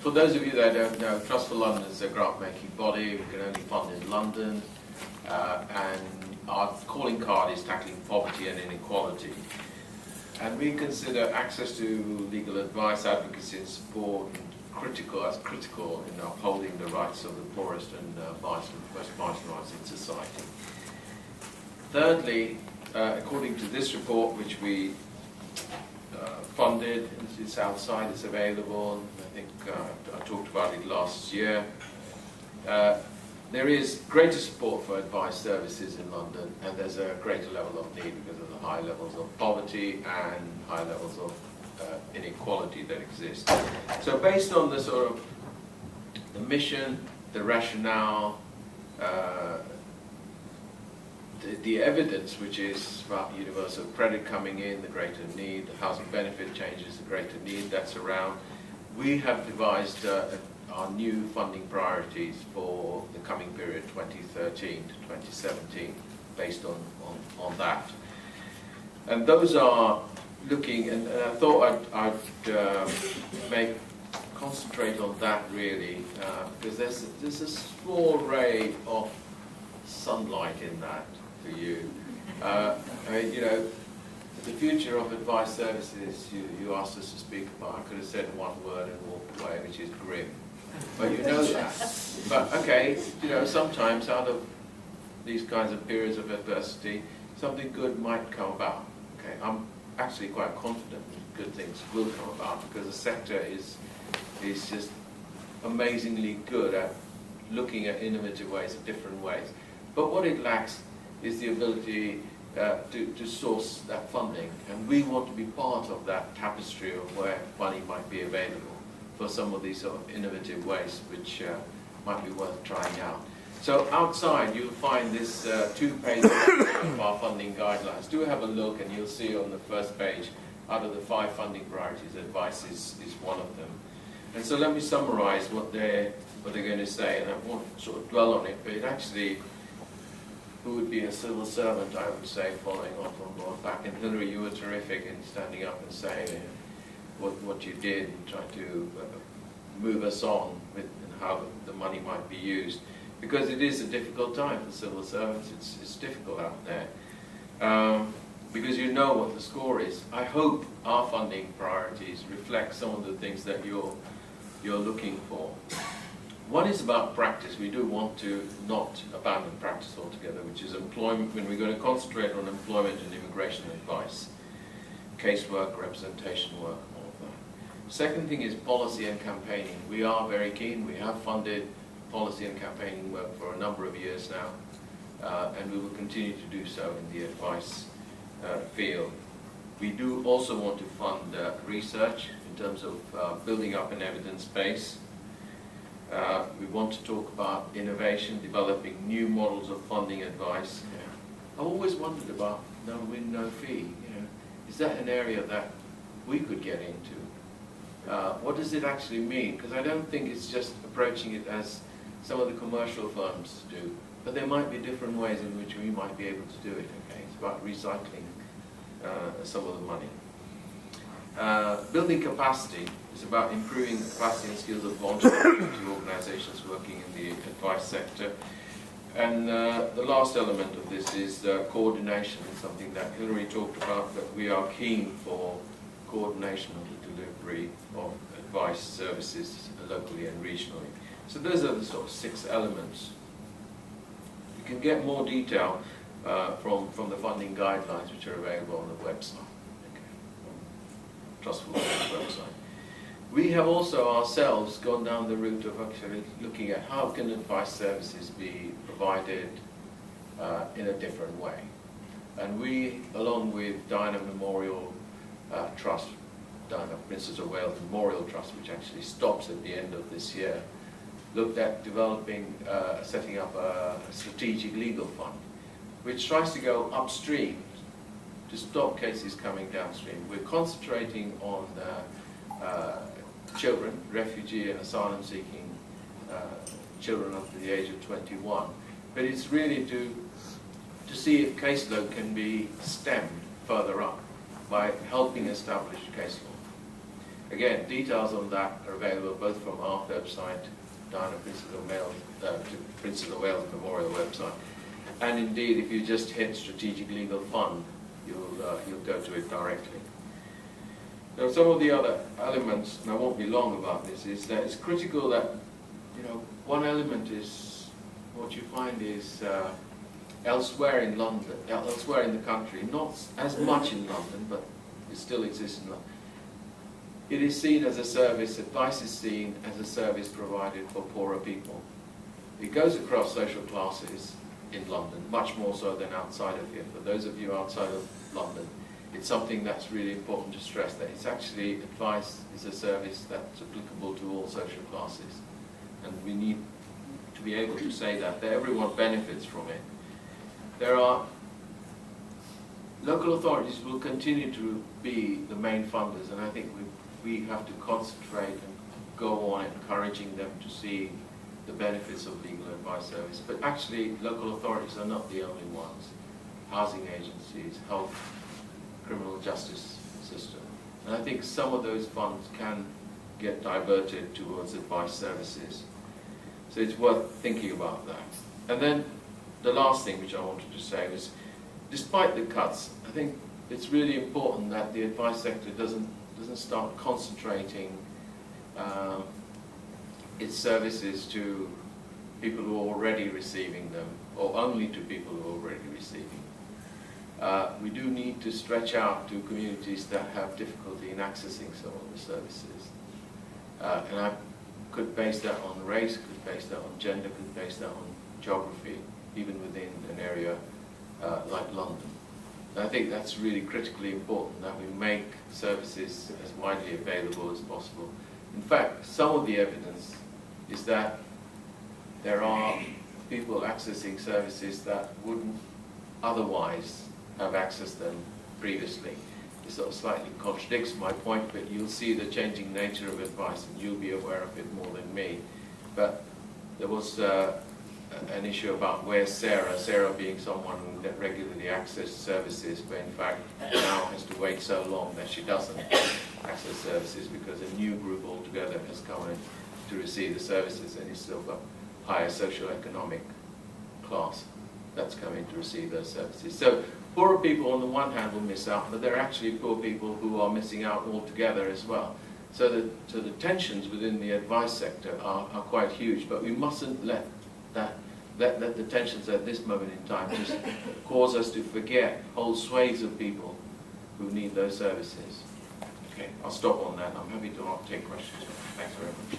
For those of you that don't know, Trust for London is a grant-making body. We can only fund in London, and our calling card is tackling poverty and inequality. And we consider access to legal advice, advocacy and support critical in upholding the rights of the poorest and most marginalised in society. Thirdly, according to this report, which we funded, it's outside, it's available, I think I talked about it last year, there is greater support for advice services in London, and there's a greater level of need because of the high levels of poverty and high levels of inequality that exist. So based on the sort of the mission, the rationale, the evidence, which is about universal credit coming in, the greater need, the housing benefit changes, the greater need that's around, we have devised our new funding priorities for the coming period 2013 to 2017 based on that. And those are looking, and I thought I'd concentrate on that really, because there's a small ray of sunlight in that for you. I mean, you know, the future of advice services you asked us to speak about, I could have said one word and walked away, which is grim. But you know that. But okay, you know, sometimes out of these kinds of periods of adversity, something good might come about. Okay, I'm actually quite confident that good things will come about because the sector is just amazingly good at looking at innovative ways, at different ways. But what it lacks is the ability to source that funding, and we want to be part of that tapestry of where money might be available for some of these sort of innovative ways which might be worth trying out. So outside you'll find this 2-page of our funding guidelines. Do have a look and you'll see on the first page, out of the 5 funding priorities, advice is one of them. And so let me summarize what they're going to say, and I won't sort of dwell on it, but it actually, who would be a civil servant, I would say, following on from Lord Back. And Hillary, you were terrific in standing up and saying what you did and trying to move us on with how the money might be used. Because it is a difficult time for civil servants, it's difficult out there. Because you know what the score is. I hope our funding priorities reflect some of the things that you're looking for. One is about practice. We do want to not abandon practice altogether, which is employment, when we're going to concentrate on employment and immigration advice, casework, representation work, all of that. Second thing is policy and campaigning. We are very keen. We have funded policy and campaigning work for a number of years now, and we will continue to do so in the advice field. We do also want to fund research in terms of building up an evidence base. We want to talk about innovation, developing new models of funding advice. I've always wondered about no win, no fee. Is that an area that we could get into? What does it actually mean? Because I don't think it's just approaching it as some of the commercial firms do, but there might be different ways in which we might be able to do it. Okay, it's about recycling some of the money. Building capacity is about improving the capacity and skills of voluntary organisations working in the advice sector. And the last element of this is coordination, something that Hillary talked about, that we are keen for coordination of the delivery of advice services locally and regionally. So those are the sort of 6 elements. You can get more detail from the funding guidelines which are available on the website. Trustful website. We have also ourselves gone down the route of actually looking at how can advice services be provided in a different way. And we, along with Diana Memorial Trust, Diana Princess of Wales Memorial Trust, which actually stops at the end of this year, looked at developing, setting up a strategic legal fund, which tries to go upstream to stop cases coming downstream. We're concentrating on children, refugee and asylum-seeking children under the age of 21. But it's really to see if caseload can be stemmed further up by helping establish case law. Again, details on that are available both from our website, Diana Princess of Wales Memorial website, and indeed, if you just hit Strategic Legal Fund, you'll go to it directly. Now, some of the other elements, and I won't be long about this, is that it's critical that, one element is what you find is elsewhere in London, elsewhere in the country, not as much in London, but it still exists in London. It is seen as a service, advice is seen as a service provided for poorer people. It goes across social classes in London, much more so than outside of here. For those of you outside of London, it's something that's really important to stress, that it's actually, advice is a service that's applicable to all social classes. And we need to be able to say that everyone benefits from it. Local authorities will continue to be the main funders, and I think we have to concentrate and go on encouraging them to see the benefits of legal advice service. But actually, local authorities are not the only ones. Housing agencies, health, criminal justice system. And I think some of those funds can get diverted towards advice services. So it's worth thinking about that. And then the last thing which I wanted to say was, despite the cuts, I think it's really important that the advice sector doesn't start concentrating its services to people who are already receiving them, or only to people who are already receiving. We do need to stretch out to communities that have difficulty in accessing some of the services. And I could base that on race, could base that on gender, could base that on geography, even within an area like London. And I think that's really critically important, that we make services as widely available as possible. In fact, some of the evidence is that there are people accessing services that wouldn't otherwise have accessed them previously. It sort of slightly contradicts my point, but you'll see the changing nature of advice, and you'll be aware of it more than me. But there was an issue about where's Sarah being someone who regularly accessed services, but in fact now has to wait so long that she doesn't access services because a new group altogether has come in to receive the services, and it's of a higher socio-economic class that's coming to receive those services. So poorer people on the one hand will miss out, but there are actually poor people who are missing out altogether as well. So the tensions within the advice sector are quite huge, but we mustn't let the tensions at this moment in time just cause us to forget whole swathes of people who need those services. Okay, I'll stop on that. I'm happy to take questions. Thanks very much.